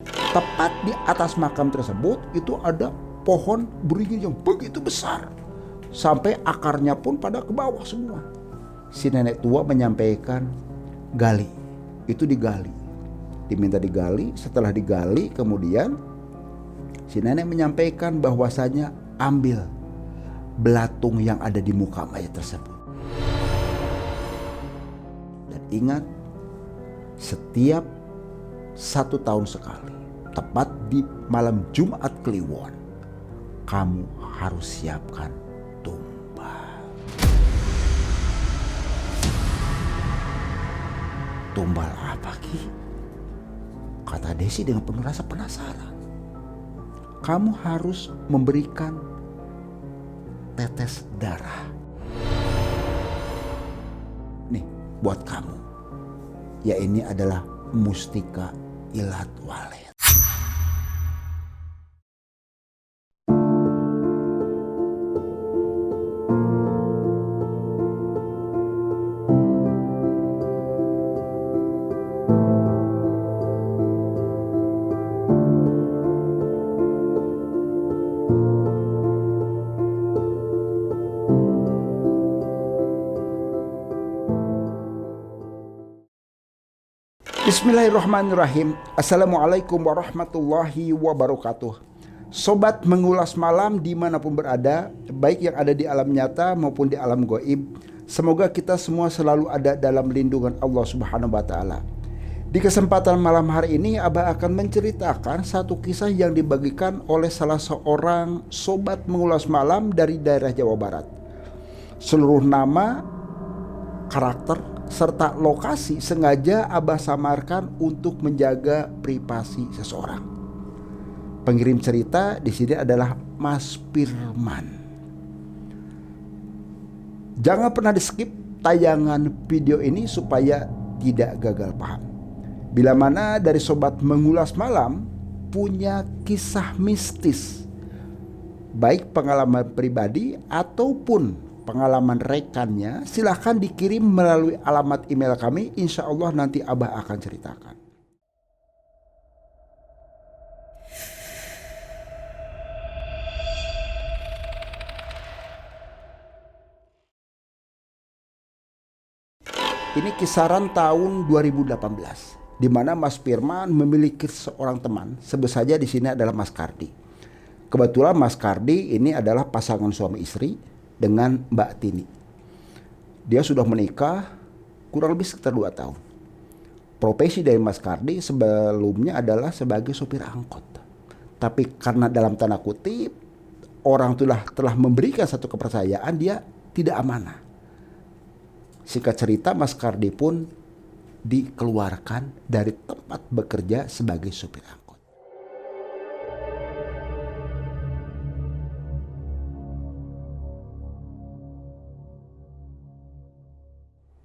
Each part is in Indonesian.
Tepat di atas makam tersebut itu ada pohon beringin yang begitu besar. Sampai akarnya pun pada ke bawah semua. Si nenek tua menyampaikan, gali. Itu digali. Diminta digali, setelah digali kemudian si nenek menyampaikan bahwasanya ambil belatung yang ada di muka mayat tersebut. Dan ingat, setiap 1 tahun sekali, tepat di malam Jumat Kliwon, kamu harus siapkan tumbal. Tumbal apa, Ki? Kata Desi dengan penuh rasa penasaran. Kamu harus memberikan tetes darah. Nih, buat kamu. Ya, ini adalah mustika ilat walet. Bismillahirrahmanirrahim. Assalamualaikum warahmatullahi wabarakatuh. Sobat mengulas malam dimanapun berada, baik yang ada di alam nyata maupun di alam gaib, semoga kita semua selalu ada dalam lindungan Allah Subhanahu wa Ta'ala. Di kesempatan malam hari ini, Abah akan menceritakan satu kisah yang dibagikan oleh salah seorang sobat mengulas malam dari daerah Jawa Barat. Seluruh nama, karakter, serta lokasi sengaja Abah samarkan untuk menjaga privasi seseorang. Pengirim cerita di sini adalah Mas Firman. Jangan pernah di skip tayangan video ini supaya tidak gagal paham. Bila mana dari sobat mengulas malam punya kisah mistis, baik pengalaman pribadi ataupun pengalaman rekannya, silahkan dikirim melalui alamat email kami. Insya Allah nanti Abah akan ceritakan. Ini kisaran tahun 2018, di mana Mas Firman memiliki seorang teman, sebut saja di sini adalah Mas Kardi. Kebetulan Mas Kardi ini adalah pasangan suami istri dengan Mbak Tini. Dia sudah menikah kurang lebih sekitar 2 tahun. Profesi dari Mas Kardi sebelumnya adalah sebagai sopir angkot. Tapi karena dalam tanda kutip orang telah memberikan satu kepercayaan, dia tidak amanah. Singkat cerita, Mas Kardi pun dikeluarkan dari tempat bekerja sebagai sopir angkot.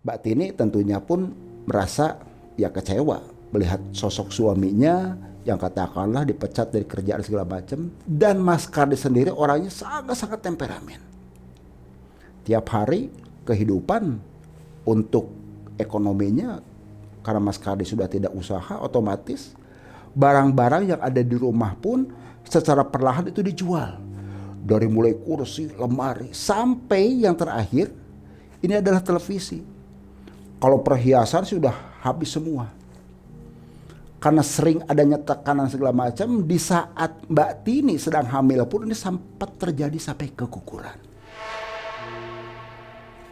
Mbak Tini tentunya pun merasa ya kecewa melihat sosok suaminya yang katakanlah dipecat dari kerjaan segala macam. Dan Mas Kardi sendiri orangnya sangat-sangat temperamen. Tiap hari kehidupan untuk ekonominya, karena Mas Kardi sudah tidak usaha, otomatis barang-barang yang ada di rumah pun secara perlahan itu dijual. Dari mulai kursi, lemari, sampai yang terakhir ini adalah televisi. Kalau perhiasan sudah habis semua. Karena sering adanya tekanan segala macam, di saat Mbak Tini sedang hamil pun ini sempat terjadi sampai keguguran.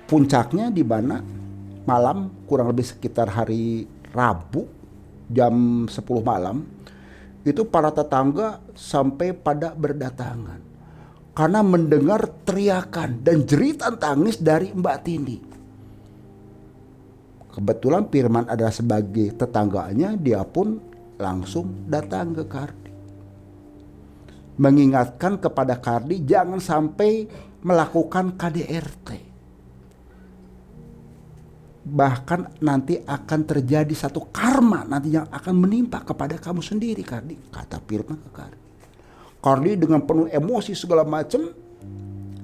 Puncaknya di mana malam kurang lebih sekitar hari Rabu jam 10 malam, itu para tetangga sampai pada berdatangan karena mendengar teriakan dan jeritan tangis dari Mbak Tini. Kebetulan Firman adalah sebagai tetangganya, dia pun langsung datang ke Kardi. Mengingatkan kepada Kardi jangan sampai melakukan KDRT. Bahkan nanti akan terjadi satu karma nanti yang akan menimpa kepada kamu sendiri, Kardi, kata Firman ke Kardi. Kardi dengan penuh emosi segala macam,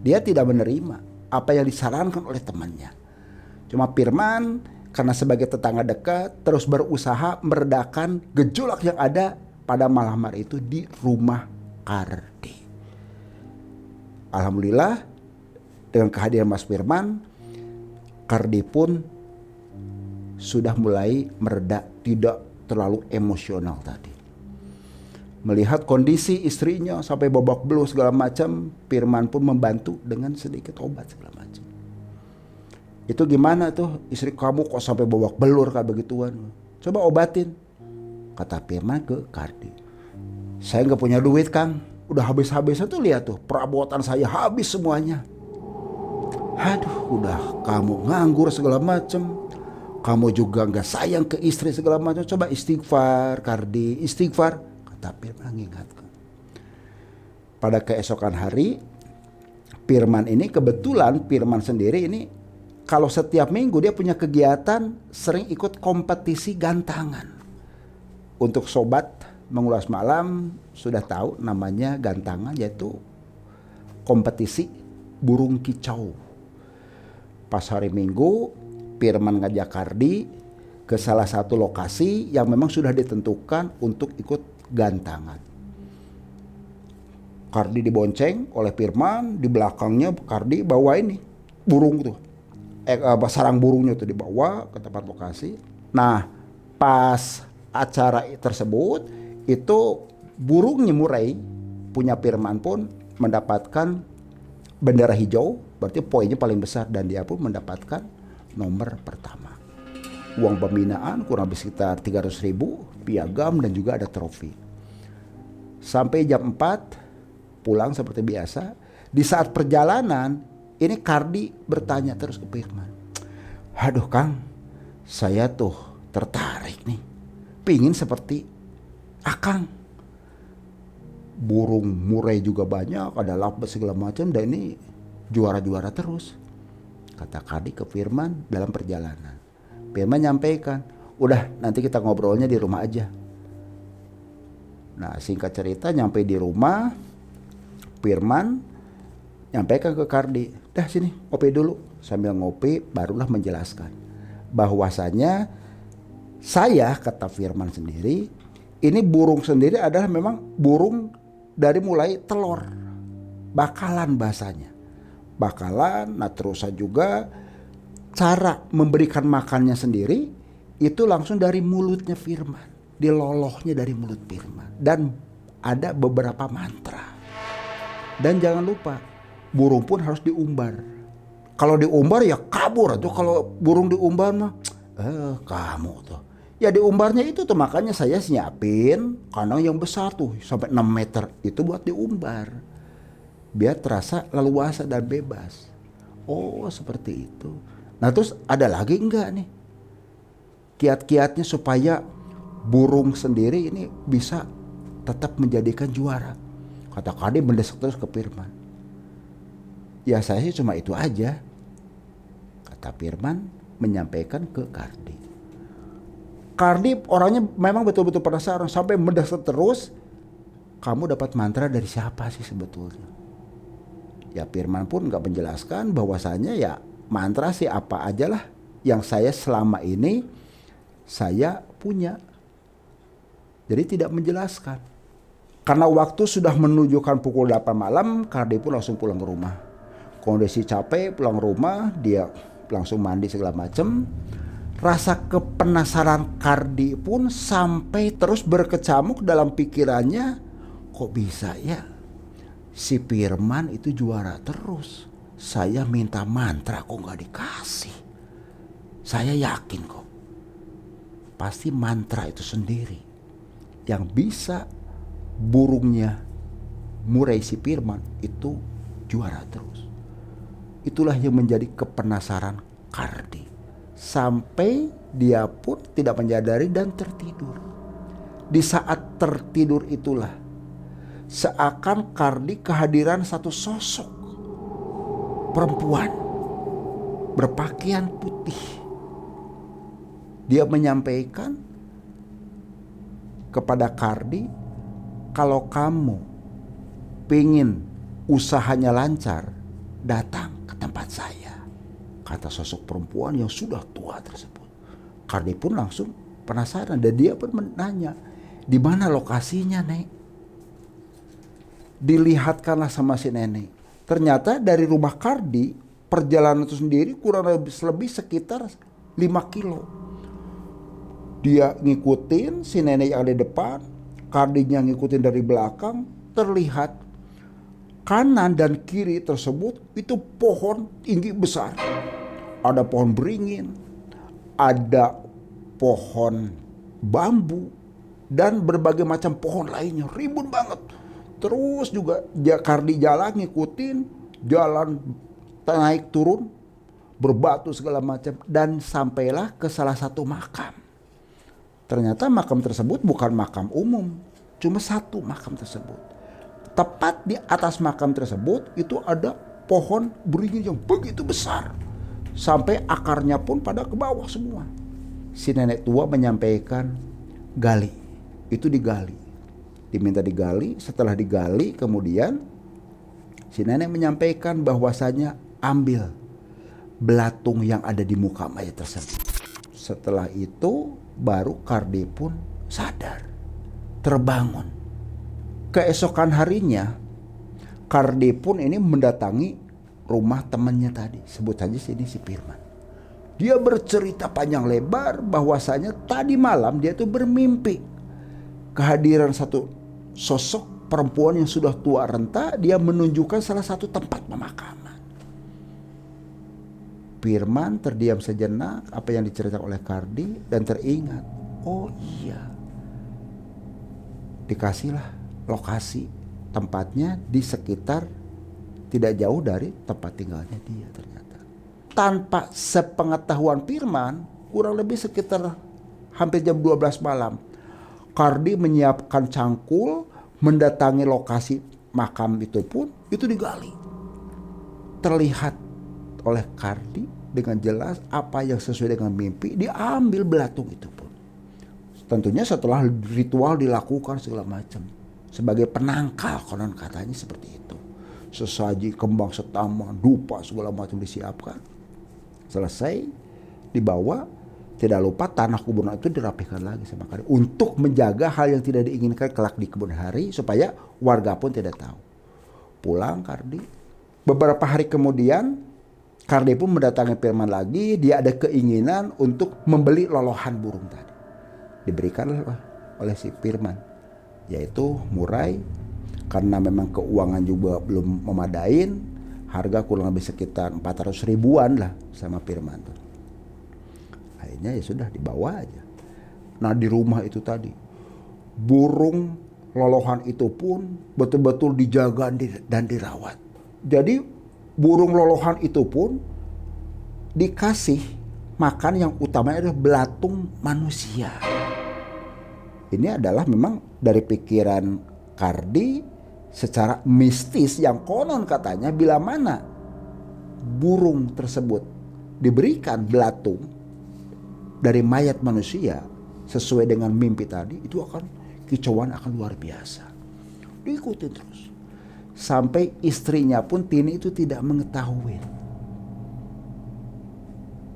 dia tidak menerima apa yang disarankan oleh temannya. Cuma Firman karena sebagai tetangga dekat terus berusaha meredakan gejolak yang ada pada malam hari itu di rumah Kardi. Alhamdulillah dengan kehadiran Mas Firman, Kardi pun sudah mulai mereda, tidak terlalu emosional tadi. Melihat kondisi istrinya sampai babak belur segala macam, Firman pun membantu dengan sedikit obat segala macam. Itu gimana tuh, istri kamu kok sampai babak belur kayak begituan? Coba obatin, kata Firman ke Kardi. Saya nggak punya duit, Kang. Udah habis-habisnya tuh, lihat tuh, perabotan saya habis semuanya. Aduh, udah kamu nganggur segala macam. Kamu juga nggak sayang ke istri segala macam. Coba istighfar, Kardi, istighfar. Kata Firman mengingatkan. Pada keesokan hari, Firman ini kebetulan Firman sendiri ini kalau setiap minggu dia punya kegiatan sering ikut kompetisi gantangan. Untuk sobat mengulas malam sudah tahu namanya gantangan, yaitu kompetisi burung kicau. Pas hari Minggu, Firman ngajak Kardi ke salah satu lokasi yang memang sudah ditentukan untuk ikut gantangan. Kardi dibonceng oleh Firman, di belakangnya Kardi bawa ini burung tuh, sarang burungnya tuh dibawa ke tempat lokasi. Nah, pas acara tersebut itu burungnya murai punya Firman pun mendapatkan bendera hijau, berarti poinnya paling besar, dan dia pun mendapatkan nomor pertama. Uang pembinaan kurang lebih sekitar 300.000, piagam dan juga ada trofi. Sampai jam 4 pulang seperti biasa. Di saat perjalanan ini Kardi bertanya terus ke Firman. Aduh Kang, saya tuh tertarik nih, pingin seperti Akang. Burung murai juga banyak, ada lapis segala macam, dan ini juara-juara terus, kata Kardi ke Firman dalam perjalanan. Firman nyampaikan, udah nanti kita ngobrolnya di rumah aja. Nah, singkat cerita nyampe di rumah, Firman nyampaikan ke Kardi, dah sini ngopi dulu. Sambil ngopi barulah menjelaskan bahwasanya saya, kata Firman sendiri, ini burung sendiri adalah memang burung dari mulai telur, bakalan bahasanya. Bakalan, nah terusan juga cara memberikan makannya sendiri itu langsung dari mulutnya Firman, dilolohnya dari mulut Firman, dan ada beberapa mantra. Dan jangan lupa, burung pun harus diumbar. Kalau diumbar ya kabur tuh, kalau burung diumbar mah kamu tuh. Ya diumbarnya itu tuh, makanya saya siapin kandang yang besar tuh sampai 6 meter itu buat diumbar, biar terasa leluasa dan bebas. Oh seperti itu. Nah terus ada lagi enggak nih kiat-kiatnya supaya burung sendiri ini bisa tetap menjadikan juara? Kata Kardi mendesak terus ke Firman. Ya saya sih cuma itu aja, kata Firman menyampaikan ke Kardi. Kardi orangnya memang betul-betul penasaran sampai mendesak terus. Kamu dapat mantra dari siapa sih sebetulnya? Ya Firman pun gak menjelaskan bahwasanya ya mantra sih apa aja lah yang saya selama ini saya punya. Jadi tidak menjelaskan. Karena waktu sudah menunjukkan pukul 8 malam, Kardi pun langsung pulang ke rumah. Kondisi capek, pulang rumah, dia langsung mandi segala macam. Rasa kepenasaran Kardi pun sampai terus berkecamuk dalam pikirannya, kok bisa ya si Firman itu juara terus. Saya minta mantra kok gak dikasih. Saya yakin kok pasti mantra itu sendiri yang bisa burungnya murai si Firman itu juara terus. Itulah yang menjadi kepenasaran Kardi, sampai dia pun tidak menyadari dan tertidur. Di saat tertidur itulah seakan Kardi kehadiran satu sosok perempuan berpakaian putih. Dia menyampaikan kepada Kardi, kalau kamu pengen usahanya lancar, datang ke tempat saya, kata sosok perempuan yang sudah tua tersebut. Kardi pun langsung penasaran dan dia pun menanya, Di mana lokasinya, Nek? Dilihatkanlah sama si nenek. Ternyata dari rumah Kardi, perjalanan itu sendiri kurang lebih sekitar 5 kilo. Dia ngikutin si nenek yang ada di depan, Kardinya ngikutin dari belakang. Terlihat kanan dan kiri tersebut itu pohon tinggi besar. Ada pohon beringin, ada pohon bambu, dan berbagai macam pohon lainnya. Rimbun banget. Terus juga Kardi jalan ngikutin, jalan naik turun, berbatu segala macam, dan sampailah ke salah satu makam. Ternyata makam tersebut bukan makam umum, cuma satu makam tersebut. Tepat di atas makam tersebut itu ada pohon beringin yang begitu besar, sampai akarnya pun pada ke bawah semua. Si nenek tua menyampaikan, gali, itu digali. Diminta digali, setelah digali kemudian si nenek menyampaikan bahwasanya ambil belatung yang ada di muka mayat tersebut. Setelah itu baru Kardi pun sadar, terbangun. Keesokan harinya Kardi pun ini mendatangi rumah temannya tadi, sebut saja sini si Firman. Dia bercerita panjang lebar bahwasanya tadi malam dia tuh bermimpi kehadiran satu sosok perempuan yang sudah tua renta. Dia menunjukkan salah satu tempat pemakaman. Firman terdiam sejenak apa yang diceritakan oleh Kardi dan teringat, oh iya, dikasihlah lokasi tempatnya di sekitar tidak jauh dari tempat tinggalnya dia. Ternyata tanpa sepengetahuan Firman, kurang lebih sekitar hampir jam 12 malam, Kardi menyiapkan cangkul, mendatangi lokasi makam itu pun, itu digali. Terlihat oleh Kardi dengan jelas apa yang sesuai dengan mimpi, diambil belatung itu pun. Tentunya setelah ritual dilakukan segala macam. Sebagai penangkal konon katanya seperti itu. Sesaji, kembang setama, dupa segala macam disiapkan. Selesai, dibawa. Tidak lupa tanah kuburan itu dirapihkan lagi sama Kardi untuk menjaga hal yang tidak diinginkan kelak di kemudian hari supaya warga pun tidak tahu. Pulang Kardi. Beberapa hari kemudian Kardi pun mendatangi Firman lagi. Dia ada keinginan untuk membeli lolohan burung tadi. Diberikan oleh si Firman, yaitu murai, karena memang keuangan juga belum memadain. Harga kurang lebih sekitar 400 ribuan lah sama Firman tuh. Akhirnya ya sudah dibawa aja. Nah di rumah itu tadi, burung lolohan itu pun betul-betul dijaga dan dirawat. Jadi burung lolohan itu pun dikasih makan yang utamanya adalah belatung manusia. Ini adalah memang dari pikiran Kardi secara mistis yang konon katanya bila mana burung tersebut diberikan belatung dari mayat manusia sesuai dengan mimpi tadi, itu akan kicauan akan luar biasa. Diikuti terus sampai istrinya pun Tini itu tidak mengetahui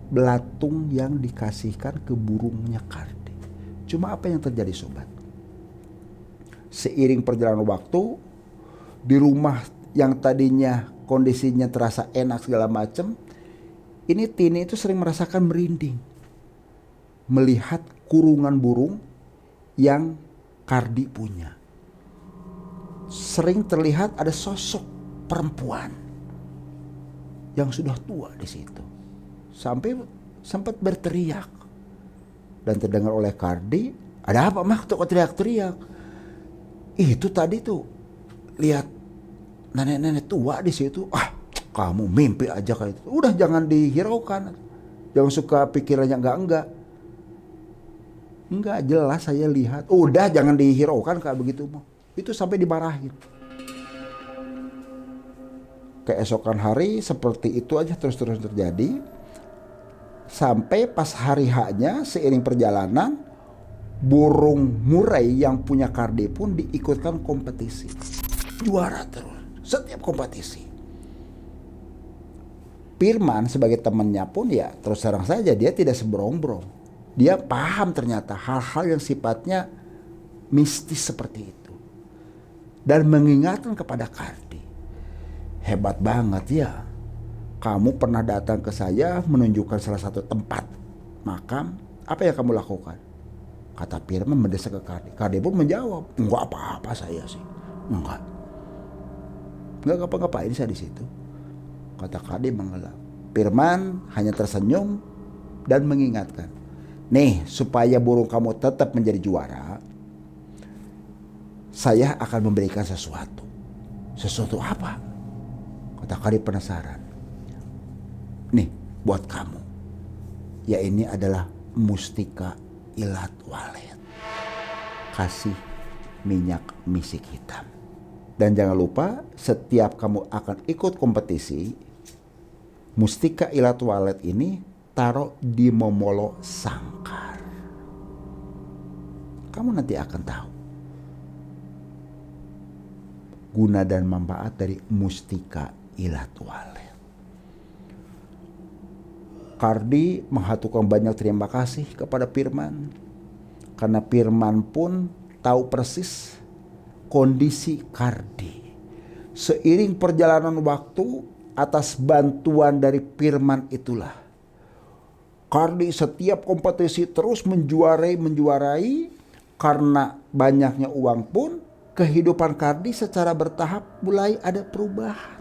belatung yang dikasihkan ke burungnya Kardi. Cuma apa yang terjadi sobat? Seiring perjalanan waktu, di rumah yang tadinya kondisinya terasa enak segala macam, ini Tini itu sering merasakan merinding melihat kurungan burung yang Kardi punya. Sering terlihat ada sosok perempuan yang sudah tua di situ. Sampai sempat berteriak. Dan terdengar oleh Kardi, ada apa mah kok teriak-teriak? Itu tadi tuh lihat nenek-nenek tua di situ. Ah, kamu mimpi aja kayak itu. Udah jangan dihiraukan. Jangan suka pikirannya enggak. Enggak, jelas saya lihat. Udah jangan dihiraukan kayak begitu. Itu sampai dimarahin. Keesokan hari seperti itu aja terus-terus terjadi. Sampai pas hari H-nya seiring perjalanan, burung murai yang punya Kardi pun diikutkan kompetisi. Juara terus, setiap kompetisi. Firman sebagai temannya pun ya terus terang saja dia tidak seberong-berong. Dia paham ternyata hal-hal yang sifatnya mistis seperti itu. Dan mengingatkan kepada Kardi, hebat banget ya, kamu pernah datang ke saya menunjukkan salah satu tempat makam, apa yang kamu lakukan? Kata Firman mendesak ke Kardi. Kardi pun menjawab, enggak apa-apa saya sih, enggak ngapa-ngapain saya di situ. Kata Kardi mengelak. Firman hanya tersenyum dan mengingatkan, nih supaya burung kamu tetap menjadi juara, saya akan memberikan sesuatu. Sesuatu apa? Kata Kardi penasaran. Nih buat kamu. Ya ini adalah mustika ilat walet. Kasih minyak misik hitam. Dan jangan lupa setiap kamu akan ikut kompetisi, mustika ilat walet ini taruh di Momolo Sangkar. Kamu nanti akan tahu guna dan manfaat dari mustika ilat walet. Kardi menghaturkan banyak terima kasih kepada Firman, karena Firman pun tahu persis kondisi Kardi. Seiring perjalanan waktu, atas bantuan dari Firman itulah Kardi setiap kompetisi terus menjuarai. Karena banyaknya uang pun kehidupan Kardi secara bertahap mulai ada perubahan.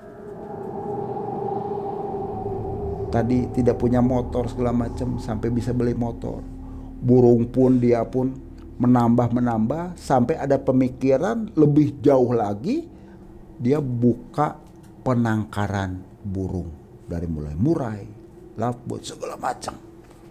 Tadi tidak punya motor segala macam sampai bisa beli motor. Burung pun dia pun menambah sampai ada pemikiran lebih jauh lagi. Dia buka penangkaran burung dari mulai murai, lovebird segala macam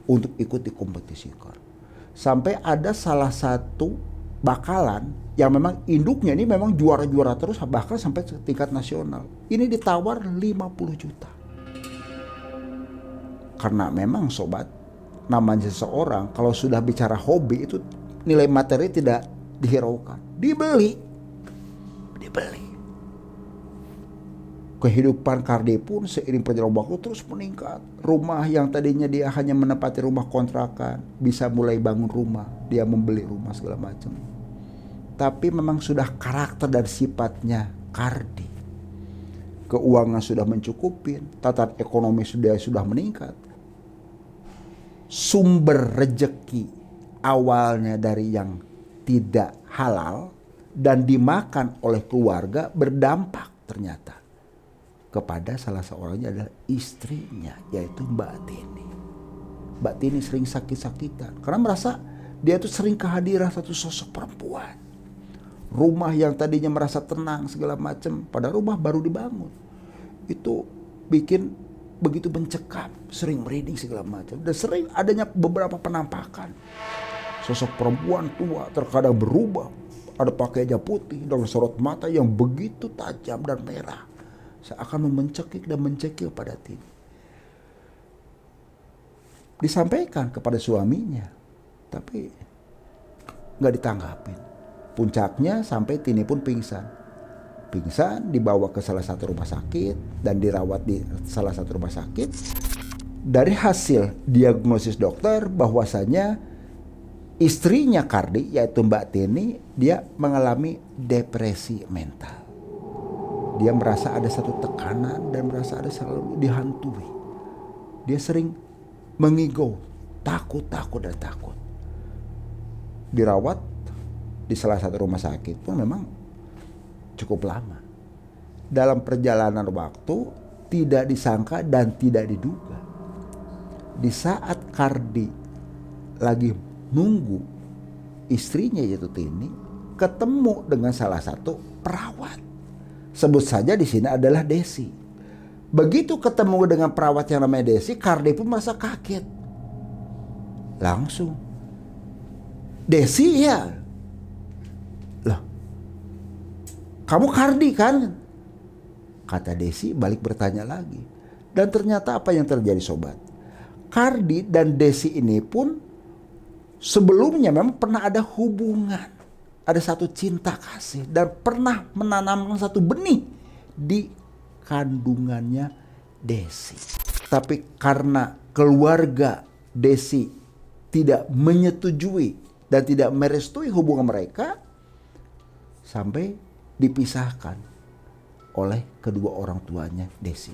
untuk ikut di kompetisi Kardi. Sampai ada salah satu bakalan yang memang induknya ini memang juara-juara terus bahkan sampai tingkat nasional. Ini ditawar 50 juta. Karena memang sobat, namanya seseorang kalau sudah bicara hobi itu nilai materi tidak dihiraukan. Dibeli. Kehidupan Kardi pun seiring perjalanan waktu terus meningkat. Rumah yang tadinya dia hanya menempati rumah kontrakan, bisa mulai bangun rumah. Dia membeli rumah segala macam. Tapi memang sudah karakter dan sifatnya Kardi. Keuangan sudah mencukupi, tatanan ekonomi sudah meningkat. Sumber rejeki awalnya dari yang tidak halal dan dimakan oleh keluarga berdampak ternyata kepada salah seorangnya adalah istrinya, yaitu Mbak Tini. Mbak Tini sering sakit-sakitan karena merasa dia tuh sering kehadiran satu sosok perempuan. Rumah yang tadinya merasa tenang segala macam, pada rumah baru dibangun, itu bikin begitu mencekam, sering merinding segala macam, dan sering adanya beberapa penampakan. Sosok perempuan tua terkadang berubah, ada pakaiannya putih dengan sorot mata yang begitu tajam dan merah, seakan mencekik pada Tini. Disampaikan kepada suaminya, tapi nggak ditanggapin. Puncaknya sampai Tini pun pingsan. Dibawa ke salah satu rumah sakit dan dirawat di salah satu rumah sakit. Dari hasil diagnosis dokter bahwasanya istrinya Kardi, yaitu Mbak Tini, dia mengalami depresi mental. Dia merasa ada satu tekanan dan merasa ada selalu dihantui. Dia sering mengigau, takut. Dirawat di salah satu rumah sakit pun memang cukup lama. Dalam perjalanan waktu tidak disangka dan tidak diduga, di saat Kardi lagi nunggu istrinya yaitu Tini ketemu dengan salah satu perawat. Sebut saja di sini adalah Desi. Begitu ketemu dengan perawat yang namanya Desi, Kardi pun merasa kaget. Langsung, Desi ya? Loh, kamu Kardi kan? Kata Desi balik bertanya lagi. Dan ternyata apa yang terjadi sobat? Kardi dan Desi ini pun sebelumnya memang pernah ada hubungan. Ada satu cinta kasih dan pernah menanamkan satu benih di kandungannya Desi. Tapi karena keluarga Desi tidak menyetujui dan tidak merestui hubungan mereka, sampai dipisahkan oleh kedua orang tuanya Desi.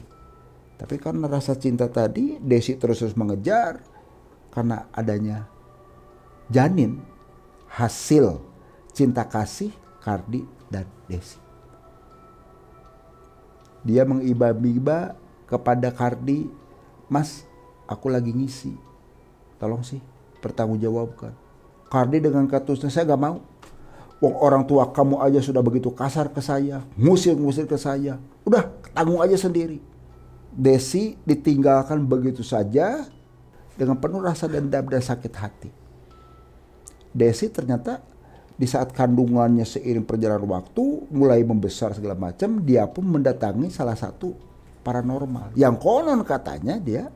Tapi karena rasa cinta tadi, Desi terus mengejar karena adanya janin hasil cinta kasih Kardi dan Desi. Dia mengiba-iba kepada Kardi, "Mas, aku lagi ngisi. Tolong sih pertanggungjawabkan." Kardi dengan katusnya, "Saya gak mau. Wong orang tua kamu aja sudah begitu kasar ke saya, ngusir-ngusir ke saya. Udah, tanggung aja sendiri." Desi ditinggalkan begitu saja dengan penuh rasa dendam dan sakit hati. Desi ternyata di saat kandungannya seiring perjalanan waktu mulai membesar segala macam, dia pun mendatangi salah satu paranormal yang konon katanya dia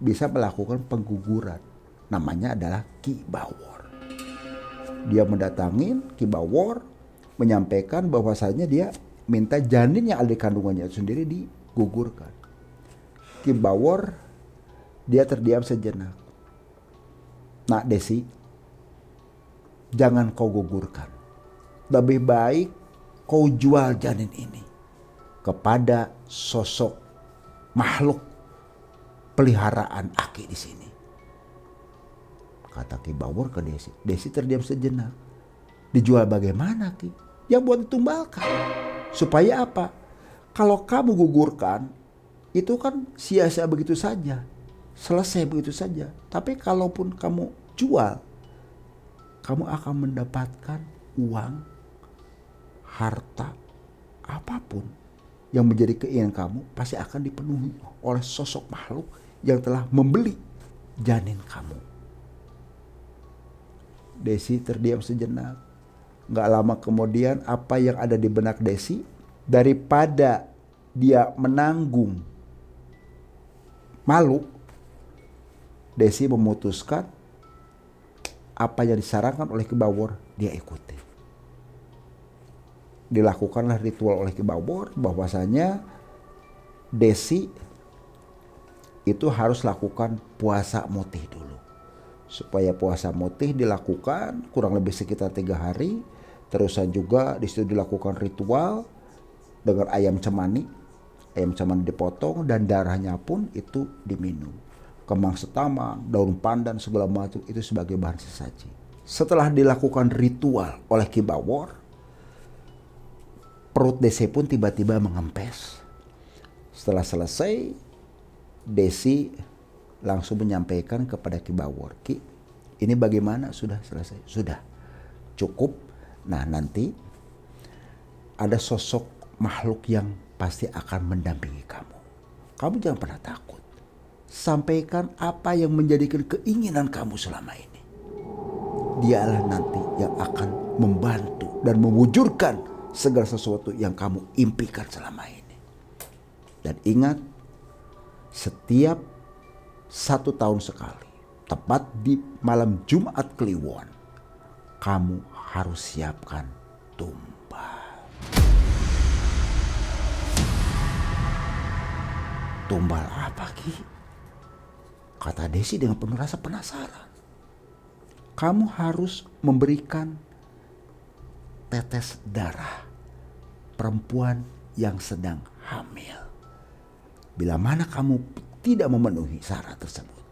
bisa melakukan pengguguran. Namanya adalah Ki Bawor. Dia mendatangi Ki Bawor, menyampaikan bahwasanya dia minta janin yang ada di kandungannya itu sendiri digugurkan. Ki Bawor dia terdiam sejenak. "Nak Desi, jangan kau gugurkan. Lebih baik kau jual janin ini kepada sosok makhluk peliharaan Aki di sini," kata Ki Bawor ke Desi. Desi terdiam sejenak. "Dijual bagaimana, Ki?" "Ya buat ditumbalkan." "Supaya apa? Kalau kamu gugurkan, itu kan sia-sia begitu saja. Selesai begitu saja. Tapi kalaupun kamu jual, kamu akan mendapatkan uang, harta, apapun yang menjadi keinginan kamu pasti akan dipenuhi oleh sosok makhluk yang telah membeli janin kamu." Desi terdiam sejenak. Gak lama kemudian apa yang ada di benak Desi, daripada dia menanggung malu, Desi memutuskan apa yang disarankan oleh Ki Bawor dia ikuti. Dilakukanlah ritual oleh Ki Bawor bahwasanya Desi itu harus lakukan puasa mutih dulu. Supaya puasa mutih dilakukan kurang lebih sekitar 3 hari. Terusan juga di situ dilakukan ritual dengan ayam cemani. Ayam cemani dipotong dan darahnya pun itu diminum. Kembang setamang, daun pandan segala macam itu sebagai bahan sesaji. Setelah dilakukan ritual oleh Ki Bawor, perut Desi pun tiba-tiba mengempes. Setelah selesai, Desi langsung menyampaikan kepada Ki Bawor, "Ki, ini bagaimana? Sudah selesai?" "Sudah, cukup. Nah, nanti ada sosok makhluk yang pasti akan mendampingi kamu. Kamu jangan pernah takut. Sampaikan apa yang menjadikan keinginan kamu selama ini. Dialah nanti yang akan membantu dan mewujudkan segala sesuatu yang kamu impikan selama ini. Dan ingat, setiap 1 tahun sekali, tepat di malam Jumat Kliwon, kamu harus siapkan tumbal." "Tumbal apa, Ki?" kata Desi dengan penuh rasa penasaran. "Kamu harus memberikan tetes darah perempuan yang sedang hamil. Bila mana kamu tidak memenuhi syarat tersebut,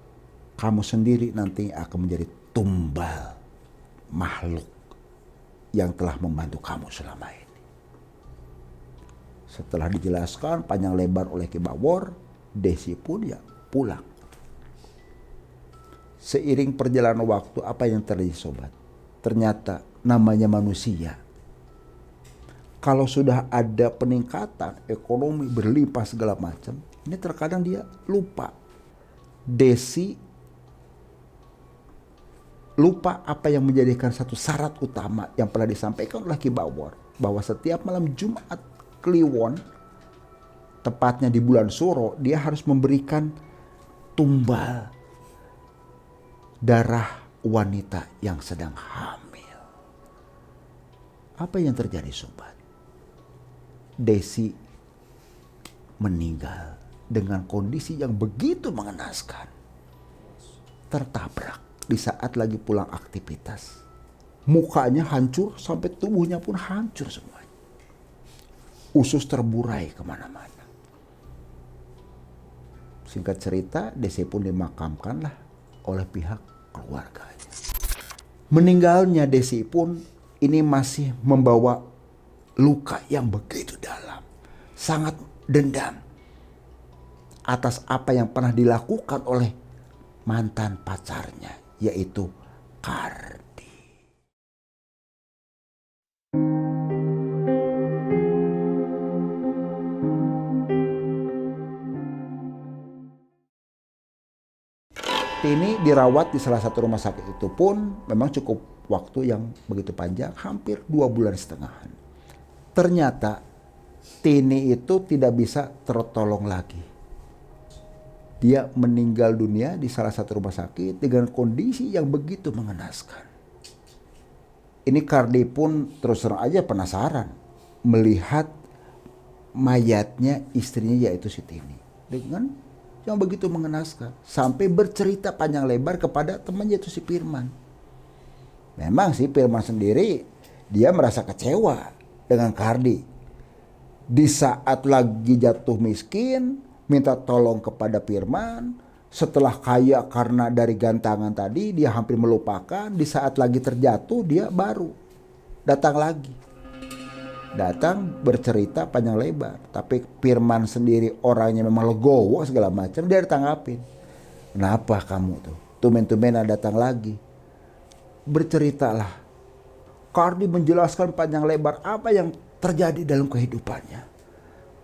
kamu sendiri nanti akan menjadi tumbal makhluk yang telah membantu kamu selama ini." Setelah dijelaskan panjang lebar oleh Ki Bawor, Desi pun ya pulang. Seiring perjalanan waktu, apa yang terjadi sobat? Ternyata namanya manusia, kalau sudah ada peningkatan ekonomi berlimpah segala macam, ini terkadang dia lupa. Desi lupa apa yang menjadikan satu syarat utama yang pernah disampaikan oleh Ki Bawor, bahwa setiap malam Jumat Kliwon, tepatnya di bulan Suro, dia harus memberikan tumbal darah wanita yang sedang hamil. Apa yang terjadi sobat? Desi meninggal dengan kondisi yang begitu mengenaskan. Tertabrak di saat lagi pulang aktivitas. Mukanya hancur sampai tubuhnya pun hancur semuanya. Usus terburai kemana-mana. Singkat cerita, Desi pun dimakamkanlah oleh pihak keluarganya. Meninggalnya Desi pun ini masih membawa luka yang begitu dalam. Sangat dendam atas apa yang pernah dilakukan oleh mantan pacarnya, yaitu Kardi. Tini dirawat di salah satu rumah sakit itu pun memang cukup waktu yang begitu panjang, hampir 2,5 bulan. Ternyata Tini itu tidak bisa tertolong lagi. Dia meninggal dunia di salah satu rumah sakit dengan kondisi yang begitu mengenaskan. Ini Kardi pun terus terang aja penasaran melihat mayatnya istrinya, yaitu si Tini, dengan yang begitu mengenaskan, sampai bercerita panjang lebar kepada temannya, itu si Firman. Memang si Firman sendiri dia merasa kecewa dengan Kardi. Di saat lagi jatuh miskin, minta tolong kepada Firman. Setelah kaya karena dari gantangan tadi, dia hampir melupakan. Di saat lagi terjatuh, dia baru datang lagi. Datang bercerita panjang lebar. Tapi Firman sendiri orangnya memang legowo segala macam. Dia ditanggapin. Kenapa kamu tuh? Tumen-tumen datang lagi. Berceritalah. Kardi menjelaskan panjang lebar apa yang terjadi dalam kehidupannya.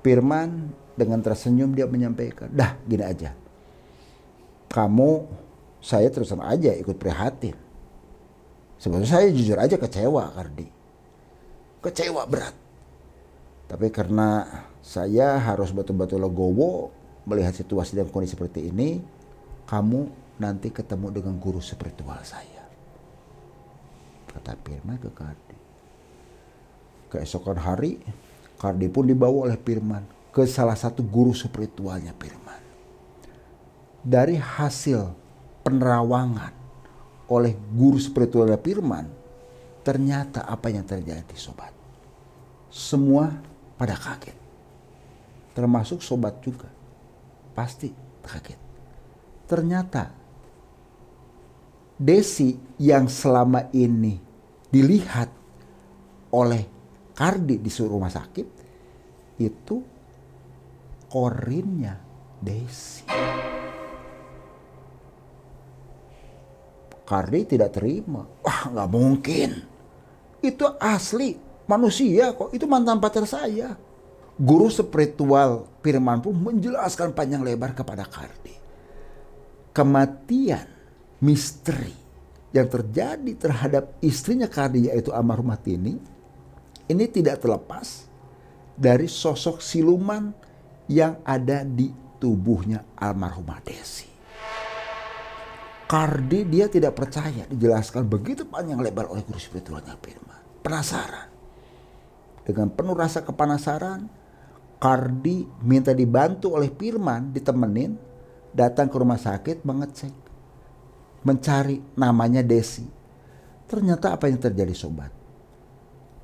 Firman dengan tersenyum dia menyampaikan, dah gini aja. Saya terus terang aja ikut prihatin. Sebetulnya saya jujur aja kecewa, Kardi. Kecewa berat. Tapi karena saya harus betul-betul legowo melihat situasi dan kondisi seperti ini, kamu nanti ketemu dengan guru spiritual saya, kata Firman ke Kardi. Keesokan hari, Kardi pun dibawa oleh Firman ke salah satu guru spiritualnya Firman. Dari hasil penerawangan oleh guru spiritualnya Firman, ternyata apa yang terjadi, sobat? Semua pada kaget. Termasuk sobat juga. Pasti kaget. Ternyata Desi yang selama ini dilihat oleh Kardi di suatu rumah sakit, itu korinnya Desi. Kardi tidak terima. Wah, nggak mungkin. Itu asli manusia kok. Itu mantan pacar saya. Guru spiritual Firman pun menjelaskan panjang lebar kepada Kardi. Kematian misteri yang terjadi terhadap istrinya Kardi, yaitu almarhumah Tini, ini tidak terlepas dari sosok siluman yang ada di tubuhnya almarhumah Desi. Kardi dia tidak percaya dijelaskan begitu panjang lebar oleh guru spiritualnya Firman. Penasaran. Dengan penuh rasa kepenasaran, Kardi minta dibantu oleh Firman, ditemenin, datang ke rumah sakit mengecek, mencari namanya Desi. Ternyata apa yang terjadi, sobat?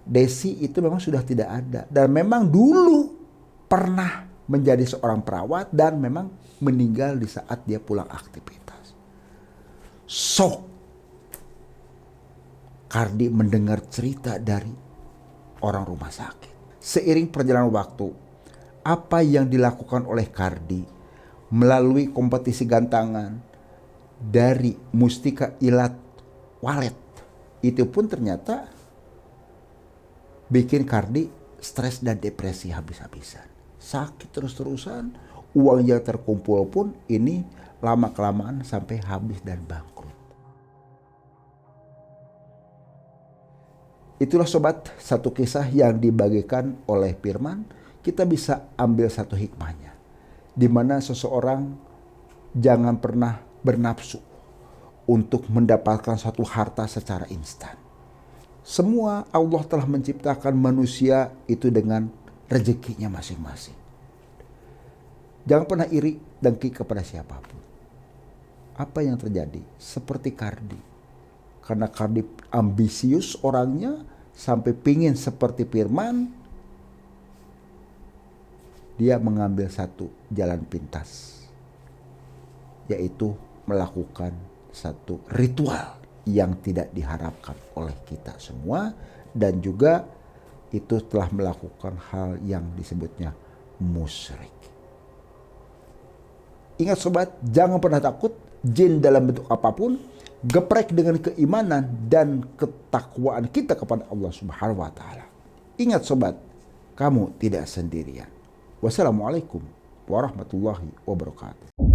Desi itu memang sudah tidak ada, dan memang dulu pernah menjadi seorang perawat dan memang meninggal di saat dia pulang aktivitas. Sok Kardi mendengar cerita dari orang rumah sakit. Seiring perjalanan waktu, apa yang dilakukan oleh Kardi melalui kompetisi gantangan dari Mustika Ilat Walet, itu pun ternyata bikin Kardi stres dan depresi habis-habisan. Sakit terus-terusan, uang yang terkumpul pun ini lama-kelamaan sampai habis dan bangkrut. Itulah sobat, satu kisah yang dibagikan oleh Firman. Kita bisa ambil satu hikmahnya, di mana seseorang jangan pernah bernafsu untuk mendapatkan suatu harta secara instan. Semua Allah telah menciptakan manusia itu dengan rezekinya masing-masing. Jangan pernah iri dengki kepada siapapun. Apa yang terjadi? Seperti Kardi. karena ambisius orangnya sampai pingin seperti Firman, dia mengambil satu jalan pintas, yaitu melakukan satu ritual yang tidak diharapkan oleh kita semua, dan juga itu telah melakukan hal yang disebutnya musyrik. Ingat sobat, jangan pernah takut jin dalam bentuk apapun, geprek dengan keimanan dan ketakwaan kita kepada Allah Subhanahu wa taala. Ingat sobat, kamu tidak sendirian. Wassalamualaikum warahmatullahi wabarakatuh.